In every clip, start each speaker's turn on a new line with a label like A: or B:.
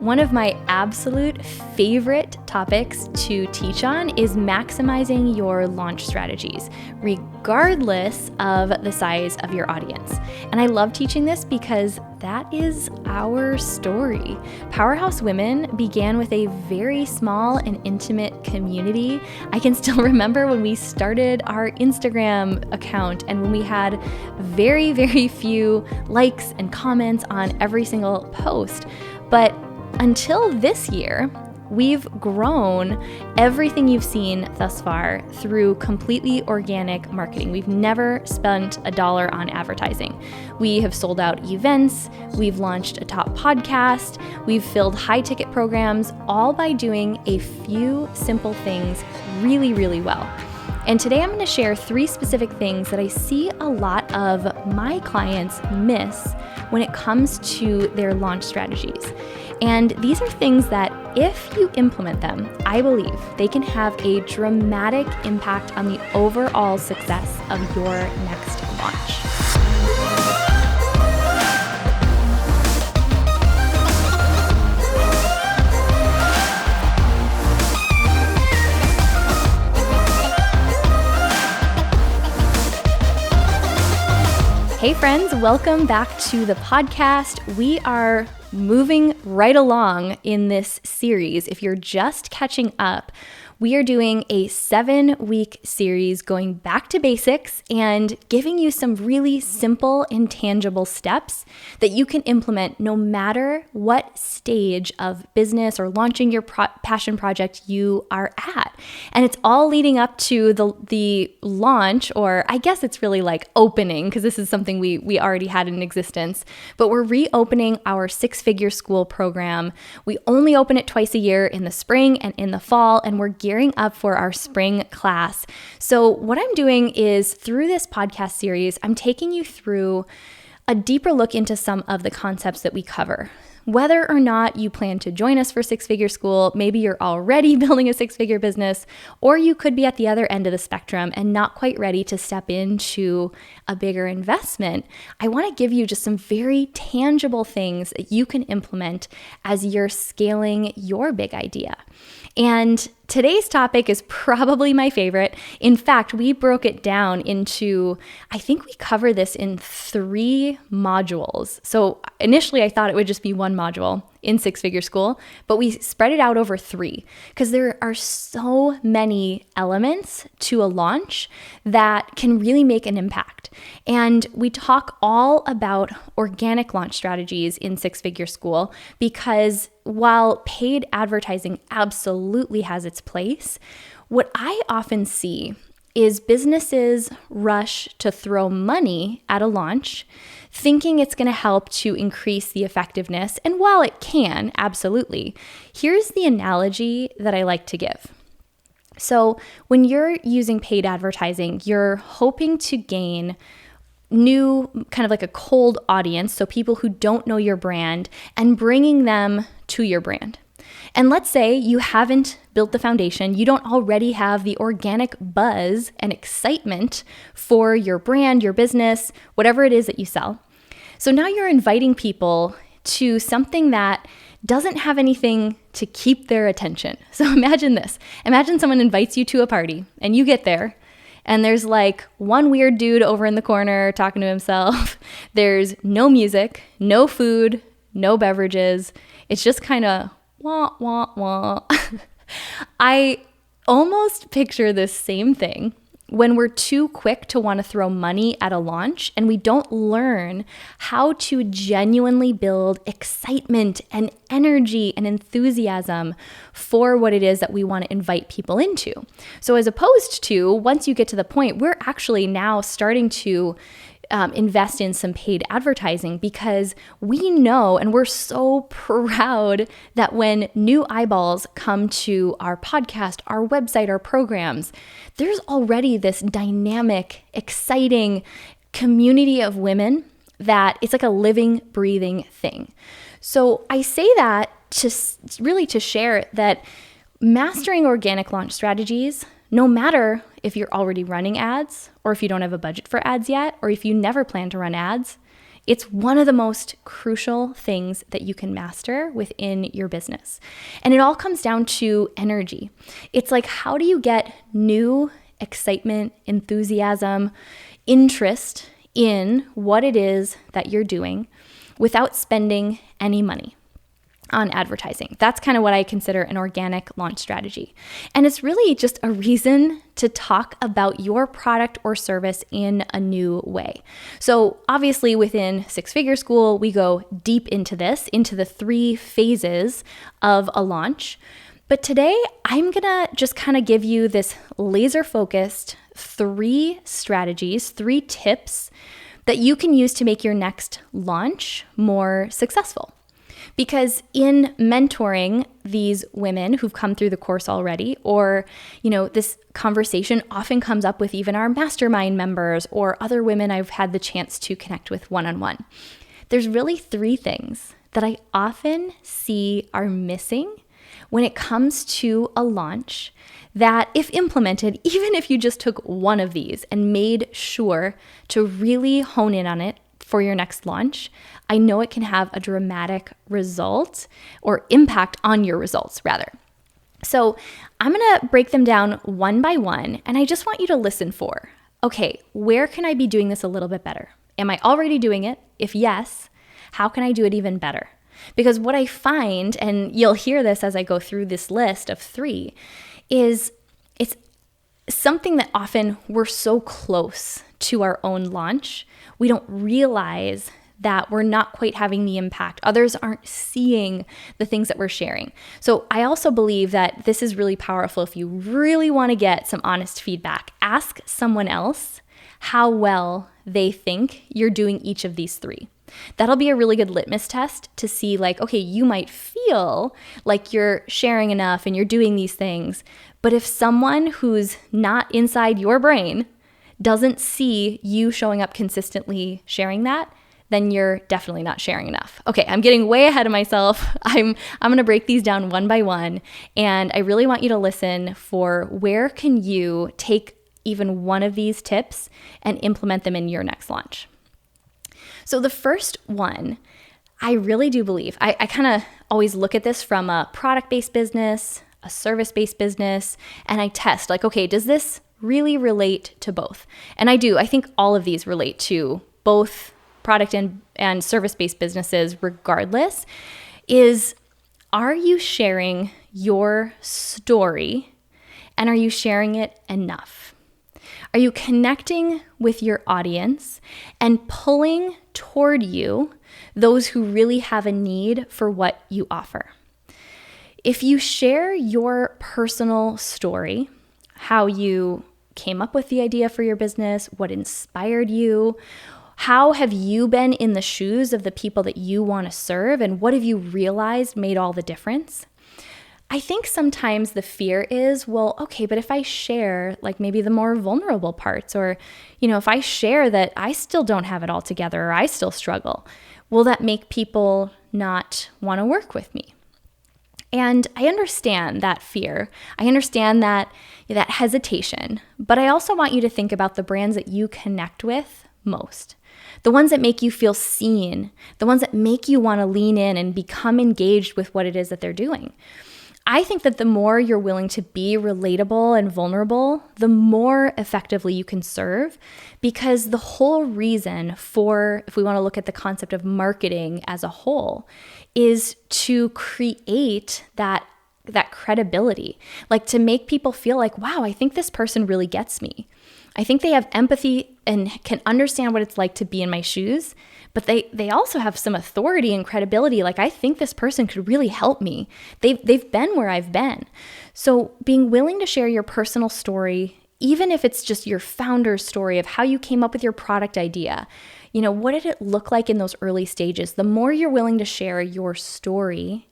A: One of my absolute favorite topics to teach on is maximizing your launch strategies, regardless of the size of your audience. And I love teaching this because that is our story. Powerhouse Women began with a very small and intimate community. I can still remember when we started our Instagram account and when we had very, very few likes and comments on every single post. But until this year, we've grown everything you've seen thus far through completely organic marketing. We've never spent a dollar on advertising. We have sold out events, we've launched a top podcast, we've filled high-ticket programs, all by doing a few simple things really, really well. And today I'm going to share 3 specific things that I see a lot of my clients miss when it comes to their launch strategies. And these are things that if you implement them, I believe they can have a dramatic impact on the overall success of your next launch. Hey friends, welcome back to the podcast. We are moving right along in this series. If you're just catching up, we are doing a 7-week series going back to basics and giving you some really simple and tangible steps that you can implement no matter what stage of business or launching your passion project you are at. And it's all leading up to the launch, or I guess it's really like opening, because this is something we already had in existence, but we're reopening our 6-figure school program. We only open it twice a year, in the spring and in the fall, and we're gearing up for our spring class. So what I'm doing is, through this podcast series, I'm taking you through a deeper look into some of the concepts that we cover. Whether or not you plan to join us for 6-figure school, maybe you're already building a 6-figure business, or you could be at the other end of the spectrum and not quite ready to step into a bigger investment, I want to give you just some very tangible things that you can implement as you're scaling your big idea. And today's topic is probably my favorite. In fact, we broke it down into, I think we cover this in 3 modules. So initially I thought it would just be 1 module in 6-figure school, but we spread it out over 3 because there are so many elements to a launch that can really make an impact. And we talk all about organic launch strategies in 6-figure school because while paid advertising absolutely has its place, what I often see is businesses rush to throw money at a launch, thinking it's going to help to increase the effectiveness. And while it can, absolutely, here's the analogy that I like to give. So when you're using paid advertising, you're hoping to gain new, kind of like a cold audience, so people who don't know your brand, and bringing them to your brand. And let's say you haven't built the foundation, you don't already have the organic buzz and excitement for your brand, your business, whatever it is that you sell. So now you're inviting people to something that doesn't have anything to keep their attention. So imagine this. Imagine someone invites you to a party and you get there and there's like one weird dude over in the corner talking to himself. There's no music, no food, no beverages. It's just kind of wah, wah, wah. I almost picture this same thing when we're too quick to want to throw money at a launch and we don't learn how to genuinely build excitement and energy and enthusiasm for what it is that we want to invite people into. So as opposed to, once you get to the point, we're actually now starting to invest in some paid advertising because we know and we're so proud that when new eyeballs come to our podcast, our website, our programs, there's already this dynamic, exciting community of women that it's like a living, breathing thing. So I say that to share that mastering organic launch strategies, no matter if you're already running ads or if you don't have a budget for ads yet, or if you never plan to run ads, It's one of the most crucial things that you can master within your business. And it all comes down to energy. It's like, how do you get new excitement, enthusiasm, interest in what it is that you're doing without spending any money on advertising? That's kind of what I consider an organic launch strategy. And it's really just a reason to talk about your product or service in a new way. So obviously within Six Figure School, we go deep into this, into the 3 phases of a launch. But today I'm gonna just kind of give you this laser focused 3 strategies, 3 tips that you can use to make your next launch more successful. Because in mentoring these women who've come through the course already, or, this conversation often comes up with even our mastermind members or other women I've had the chance to connect with one-on-one. There's really 3 things that I often see are missing when it comes to a launch that, if implemented, even if you just took one of these and made sure to really hone in on it for your next launch, I know it can have a dramatic result or impact on your results, rather. So I'm going to break them down one by one, and I just want you to listen for, okay, where can I be doing this a little bit better? Am I already doing it? If yes, how can I do it even better? Because what I find, and you'll hear this as I go through this list of 3, is it's something that often we're so close to our own launch, we don't realize that we're not quite having the impact. Others aren't seeing the things that we're sharing. So I also believe that this is really powerful if you really want to get some honest feedback. Ask someone else how well they think you're doing each of these 3. That'll be a really good litmus test to see, like, okay, you might feel like you're sharing enough and you're doing these things, but if someone who's not inside your brain doesn't see you showing up consistently sharing that, then you're definitely not sharing enough. Okay, I'm getting way ahead of myself. I'm going to break these down one by one, and I really want you to listen for where can you take even one of these tips and implement them in your next launch. So the first one, I really do believe, I kind of always look at this from a product-based business, a service-based business, and I test, like, okay, does this really relate to both? And I do. I think all of these relate to both product and service-based businesses regardless. Are you sharing your story, and are you sharing it enough? Are you connecting with your audience and pulling toward you those who really have a need for what you offer? If you share your personal story, how you came up with the idea for your business, what inspired you, how have you been in the shoes of the people that you want to serve, and what have you realized made all the difference? I think sometimes the fear is, well, okay, but if I share like maybe the more vulnerable parts, or, if I share that I still don't have it all together or I still struggle, will that make people not want to work with me? And I understand that fear. I understand that hesitation, but I also want you to think about the brands that you connect with most. The ones that make you feel seen, the ones that make you want to lean in and become engaged with what it is that they're doing. I think that the more you're willing to be relatable and vulnerable, the more effectively you can serve, because the whole reason for, if we want to look at the concept of marketing as a whole, is to create that credibility, like to make people feel like, wow, I think this person really gets me. I think they have empathy and can understand what it's like to be in my shoes, but they also have some authority and credibility. Like, I think this person could really help me. They've been where I've been. So being willing to share your personal story, even if it's just your founder's story of how you came up with your product idea, what did it look like in those early stages? The more you're willing to share your story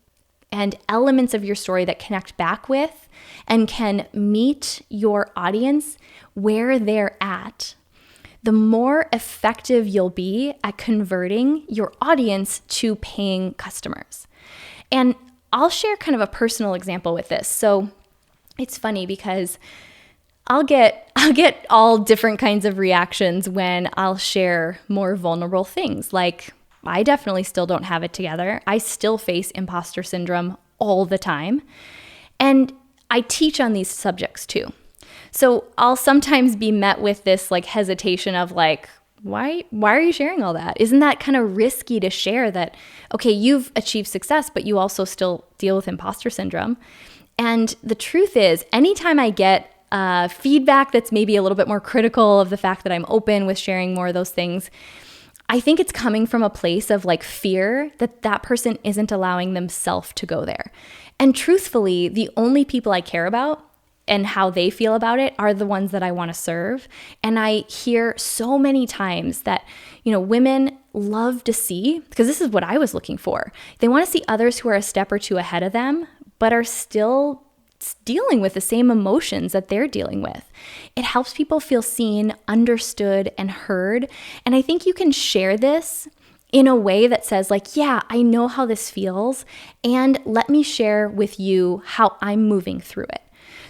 A: and elements of your story that connect back with and can meet your audience where they're at, the more effective you'll be at converting your audience to paying customers. And I'll share kind of a personal example with this. So it's funny because I'll get all different kinds of reactions when I'll share more vulnerable things. Like, I definitely still don't have it together. I still face imposter syndrome all the time. And I teach on these subjects too. So I'll sometimes be met with this like hesitation of like, why are you sharing all that? Isn't that kind of risky to share that, okay, you've achieved success, but you also still deal with imposter syndrome? And the truth is, anytime I get feedback that's maybe a little bit more critical of the fact that I'm open with sharing more of those things, I think it's coming from a place of like fear that that person isn't allowing themselves to go there. And truthfully, the only people I care about and how they feel about it are the ones that I want to serve. And I hear so many times that, women love to see, because this is what I was looking for. They want to see others who are a step or two ahead of them, but are still dealing with the same emotions that they're dealing with. It helps people feel seen, understood, and heard. And I think you can share this in a way that says like, yeah, I know how this feels, and let me share with you how I'm moving through it.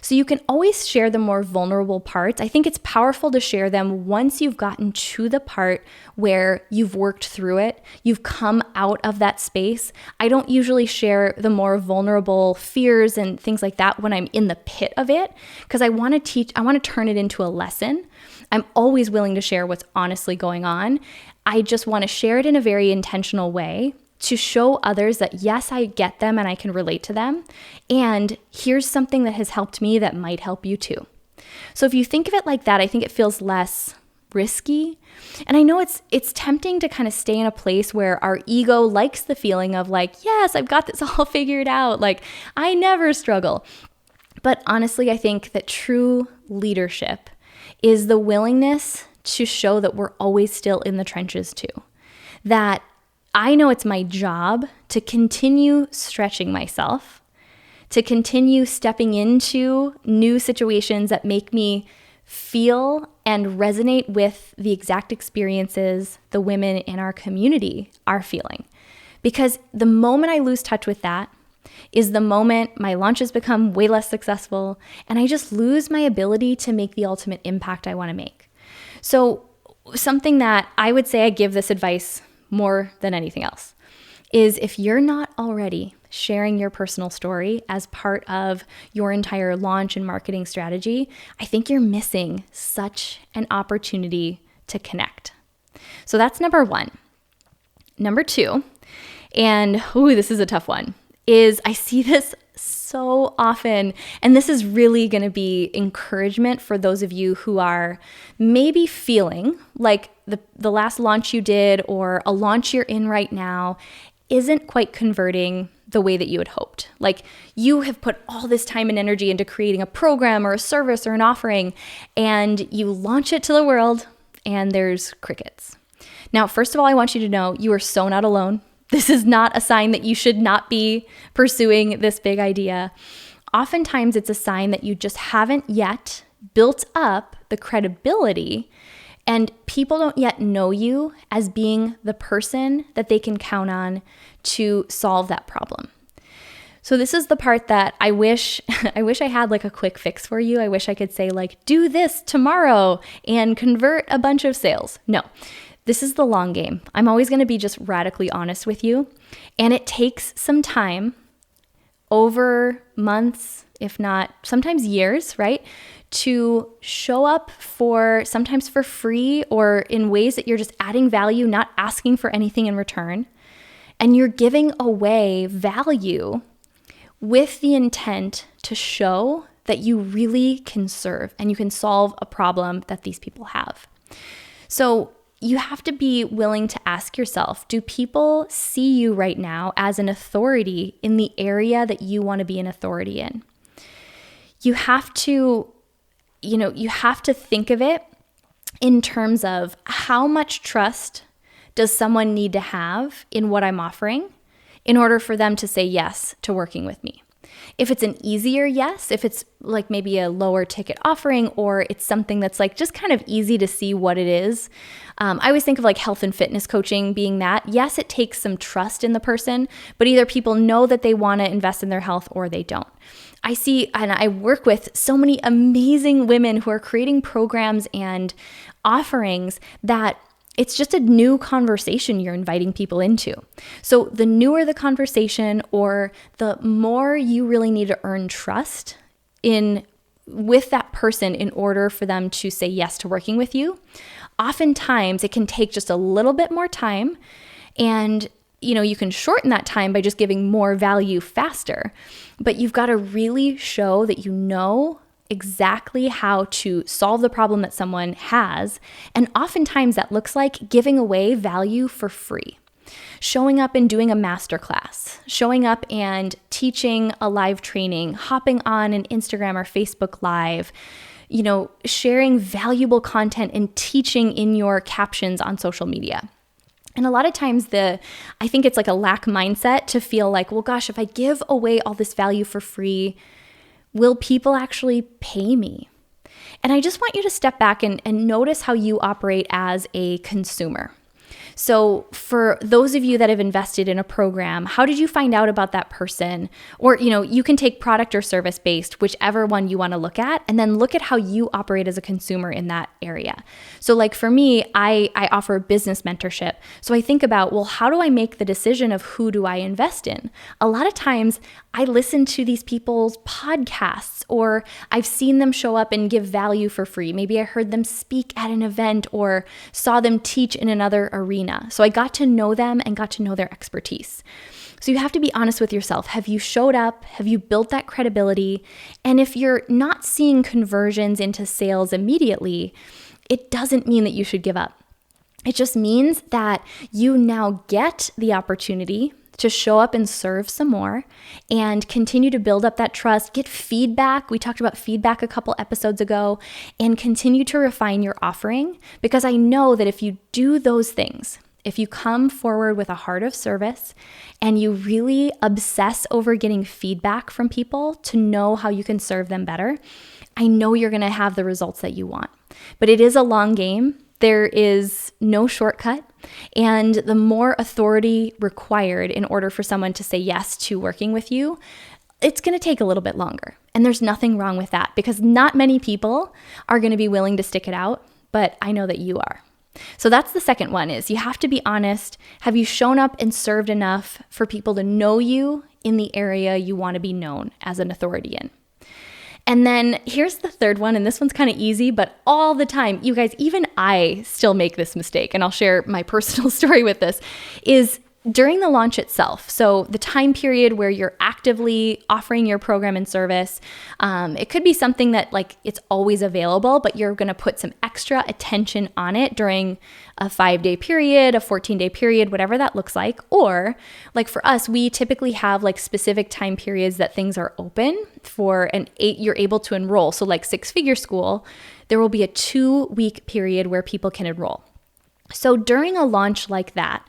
A: So you can always share the more vulnerable parts. I think it's powerful to share them once you've gotten to the part where you've worked through it, you've come out of that space. I don't usually share the more vulnerable fears and things like that when I'm in the pit of it, because I want to turn it into a lesson. I'm always willing to share what's honestly going on. I just want to share it in a very intentional way to show others that, yes, I get them and I can relate to them. And here's something that has helped me that might help you too. So if you think of it like that, I think it feels less risky. And I know it's tempting to kind of stay in a place where our ego likes the feeling of like, yes, I've got this all figured out. Like, I never struggle. But honestly, I think that true leadership is the willingness to show that we're always still in the trenches too. That I know it's my job to continue stretching myself, to continue stepping into new situations that make me feel and resonate with the exact experiences the women in our community are feeling. Because the moment I lose touch with that is the moment my launches become way less successful and I just lose my ability to make the ultimate impact I want to make. So something that I would say, I give this advice more than anything else, is if you're not already sharing your personal story as part of your entire launch and marketing strategy, I think you're missing such an opportunity to connect. So that's number one. Number two, and this is a tough one, is I see this so often, and this is really going to be encouragement for those of you who are maybe feeling like the last launch you did or a launch you're in right now isn't quite converting the way that you had hoped. Like, you have put all this time and energy into creating a program or a service or an offering, and you launch it to the world and there's crickets. Now, first of all, I want you to know you are so not alone. This is not a sign that you should not be pursuing this big idea. Oftentimes, it's a sign that you just haven't yet built up the credibility, and people don't yet know you as being the person that they can count on to solve that problem. So this is the part that I wish I had like a quick fix for you. I wish I could say like, do this tomorrow and convert a bunch of sales. No. This is the long game. I'm always going to be just radically honest with you. And it takes some time, over months, if not sometimes years, right? To show up sometimes for free or in ways that you're just adding value, not asking for anything in return. And you're giving away value with the intent to show that you really can serve and you can solve a problem that these people have. So you have to be willing to ask yourself, do people see you right now as an authority in the area that you want to be an authority in? You have to think of it in terms of how much trust does someone need to have in what I'm offering in order for them to say yes to working with me. If it's an easier yes, if it's like maybe a lower ticket offering, or it's something that's like just kind of easy to see what it is. I always think of like health and fitness coaching being that. Yes, it takes some trust in the person, but either people know that they want to invest in their health or they don't. I see, and I work with so many amazing women who are creating programs and offerings that it's just a new conversation you're inviting people into. So the newer the conversation, or the more you really need to earn trust with that person in order for them to say yes to working with you, oftentimes it can take just a little bit more time, and you can shorten that time by just giving more value faster. But you've got to really show that you know exactly how to solve the problem that someone has. And oftentimes that looks like giving away value for free. Showing up and doing a masterclass, showing up and teaching a live training, hopping on an Instagram or Facebook Live, sharing valuable content and teaching in your captions on social media. And a lot of times I think it's like a lack mindset to feel like, well, gosh, if I give away all this value for free, will people actually pay me? And I just want you to step back and notice how you operate as a consumer. So for those of you that have invested in a program, how did you find out about that person? Or, you can take product or service based, whichever one you want to look at, and then look at how you operate as a consumer in that area. So like for me, I offer business mentorship. So I think about, well, how do I make the decision of who do I invest in? A lot of times I listen to these people's podcasts, or I've seen them show up and give value for free. Maybe I heard them speak at an event or saw them teach in another arena. So I got to know them and got to know their expertise. So you have to be honest with yourself. Have you showed up? Have you built that credibility? And if you're not seeing conversions into sales immediately, it doesn't mean that you should give up. It just means that you now get the opportunity to show up and serve some more and continue to build up that trust, get feedback. We talked about feedback a couple episodes ago, and continue to refine your offering, because I know that if you do those things, if you come forward with a heart of service and you really obsess over getting feedback from people to know how you can serve them better, I know you're going to have the results that you want. But it is a long game. There is no shortcut, and the more authority required in order for someone to say yes to working with you, it's going to take a little bit longer. And there's nothing wrong with that, because not many people are going to be willing to stick it out, but I know that you are. So that's the second one, is you have to be honest. Have you shown up and served enough for people to know you in the area you want to be known as an authority in? And then here's the third one, and this one's kind of easy, but all the time, you guys, even I still make this mistake, and I'll share my personal story with this, is during the launch itself. So the time period where you're actively offering your program and service, it could be something that like it's always available, but you're going to put some extra attention on it during a 5-day period, a 14-day period, whatever that looks like. Or like for us, we typically have like specific time periods that things are open for, and you're able to enroll. So like 6-figure school, there will be a 2-week period where people can enroll. So during a launch like that,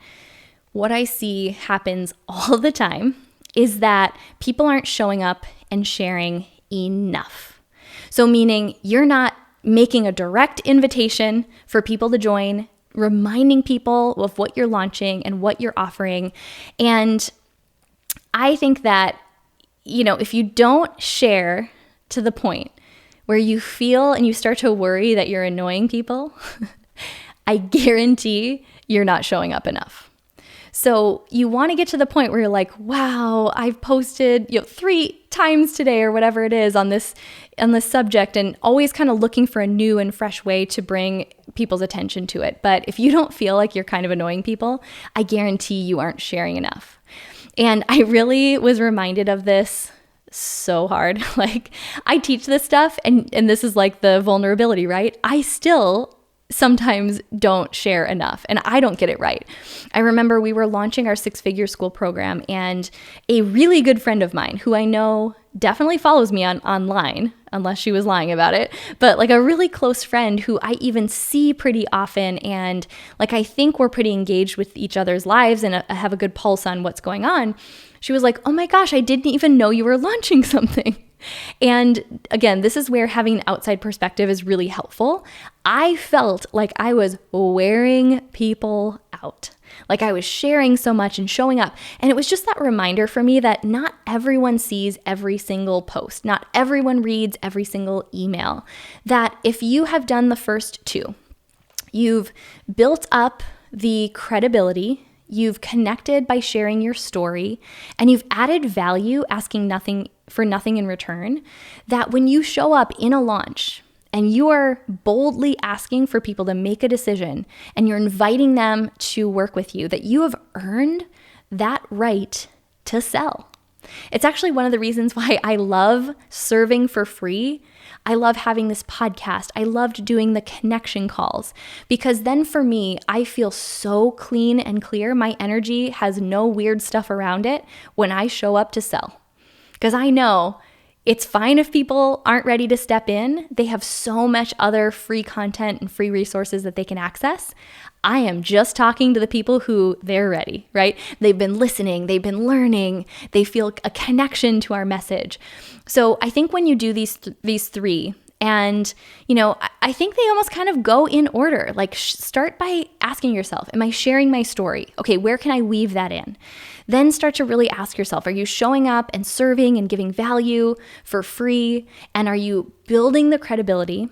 A: what I see happens all the time is that people aren't showing up and sharing enough. So meaning you're not making a direct invitation for people to join, reminding people of what you're launching and what you're offering. And I think that, if you don't share to the point where you feel and you start to worry that you're annoying people, I guarantee you're not showing up enough. So you want to get to the point where you're like, wow, I've posted 3 times today or whatever it is on this subject, and always kind of looking for a new and fresh way to bring people's attention to it. But if you don't feel like you're kind of annoying people, I guarantee you aren't sharing enough. And I really was reminded of this so hard. Like I teach this stuff and this is like the vulnerability, right? I still sometimes don't share enough, and I don't get it right. I remember we were launching our 6-figure school program, and a really good friend of mine who I know definitely follows me online, unless she was lying about it, but like a really close friend who I even see pretty often, and like I think we're pretty engaged with each other's lives and have a good pulse on what's going on. She was like, oh my gosh, I didn't even know you were launching something. And again, this is where having an outside perspective is really helpful. I felt like I was wearing people out. Like I was sharing so much and showing up. And it was just that reminder for me that not everyone sees every single post. Not everyone reads every single email. That if you have done the first two, you've built up the credibility, you've connected by sharing your story, and you've added value asking nothing in return, that when you show up in a launch and you are boldly asking for people to make a decision and you're inviting them to work with you, that you have earned that right to sell. It's actually one of the reasons why I love serving for free. I love having this podcast. I loved doing the connection calls because then for me, I feel so clean and clear. My energy has no weird stuff around it when I show up to sell. Because I know it's fine if people aren't ready to step in. They have so much other free content and free resources that they can access. I am just talking to the people who they're ready, right? They've been listening, they've been learning, they feel a connection to our message. So I think when you do these three, and, I think they almost kind of go in order. Like start by asking yourself, am I sharing my story? Okay, where can I weave that in? Then start to really ask yourself, are you showing up and serving and giving value for free? And are you building the credibility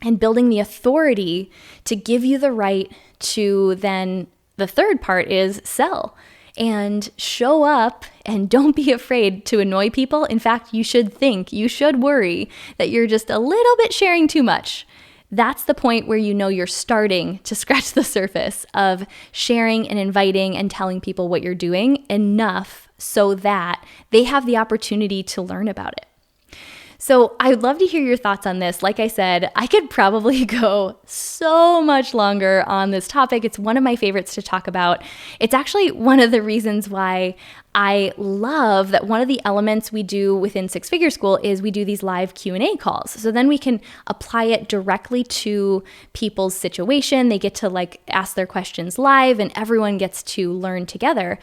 A: and building the authority to give you the right to then the third part is sell and show up and don't be afraid to annoy people. In fact, you should worry that you're just a little bit sharing too much. That's the point where you're starting to scratch the surface of sharing and inviting and telling people what you're doing enough so that they have the opportunity to learn about it. So I'd love to hear your thoughts on this. Like I said, I could probably go so much longer on this topic. It's one of my favorites to talk about. It's actually one of the reasons why I love that one of the elements we do within Six Figure School is we do these live Q&A calls. So then we can apply it directly to people's situation. They get to ask their questions live and everyone gets to learn together.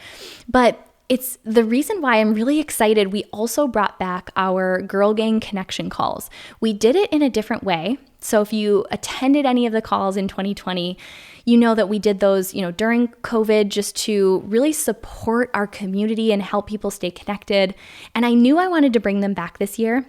A: But it's the reason why I'm really excited. We also brought back our Girl Gang connection calls. We did it in a different way. So if you attended any of the calls in 2020, you know that we did those, during COVID just to really support our community and help people stay connected. And I knew I wanted to bring them back this year.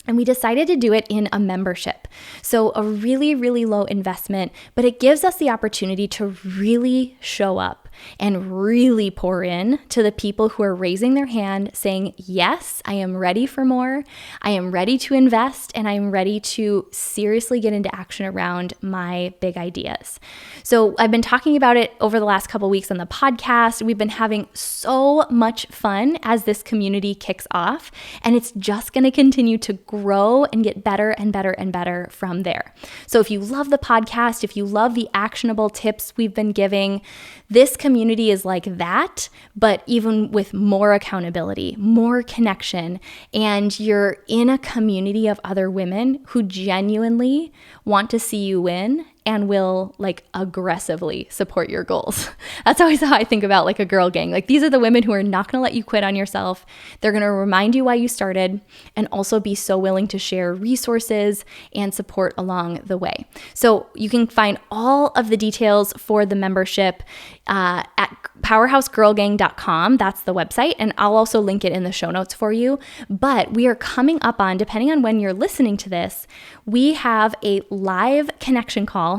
A: And we decided to do it in a membership. So a really, really low investment, but it gives us the opportunity to really show up and really pour in to the people who are raising their hand saying, yes, I am ready for more. I am ready to invest and I am ready to seriously get into action around my big ideas. So I've been talking about it over the last couple of weeks on the podcast. We've been having so much fun as this community kicks off, and it's just going to continue to grow and get better and better and better from there. So if you love the podcast, if you love the actionable tips we've been giving, this community is like that, but even with more accountability, more connection, and you're in a community of other women who genuinely want to see you win and will aggressively support your goals. That's always how I think about a girl gang. These are the women who are not going to let you quit on yourself. They're going to remind you why you started and also be so willing to share resources and support along the way. So you can find all of the details for the membership at powerhousegirlgang.com. That's the website. And I'll also link it in the show notes for you. But we are coming up on, depending on when you're listening to this, we have a live connection call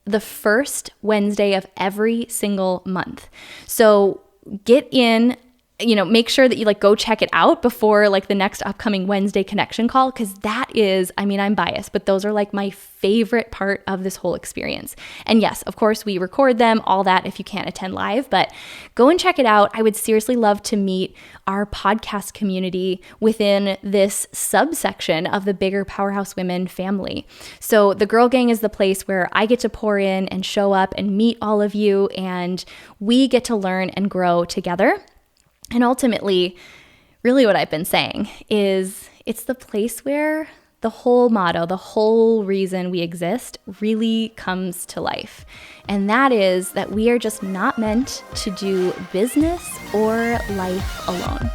A: the first Wednesday of every single month. So get in, make sure that you go check it out before the next upcoming Wednesday connection call, because that is, I'm biased, but those are my favorite part of this whole experience. And yes, of course, we record them, all that if you can't attend live, but go and check it out. I would seriously love to meet our podcast community within this subsection of the bigger Powerhouse Women family. So the Girl Gang is the place where I get to pour in and show up and meet all of you, and we get to learn and grow together. And ultimately, really what I've been saying is it's the place where the whole motto, the whole reason we exist really comes to life. And that is that we are just not meant to do business or life alone.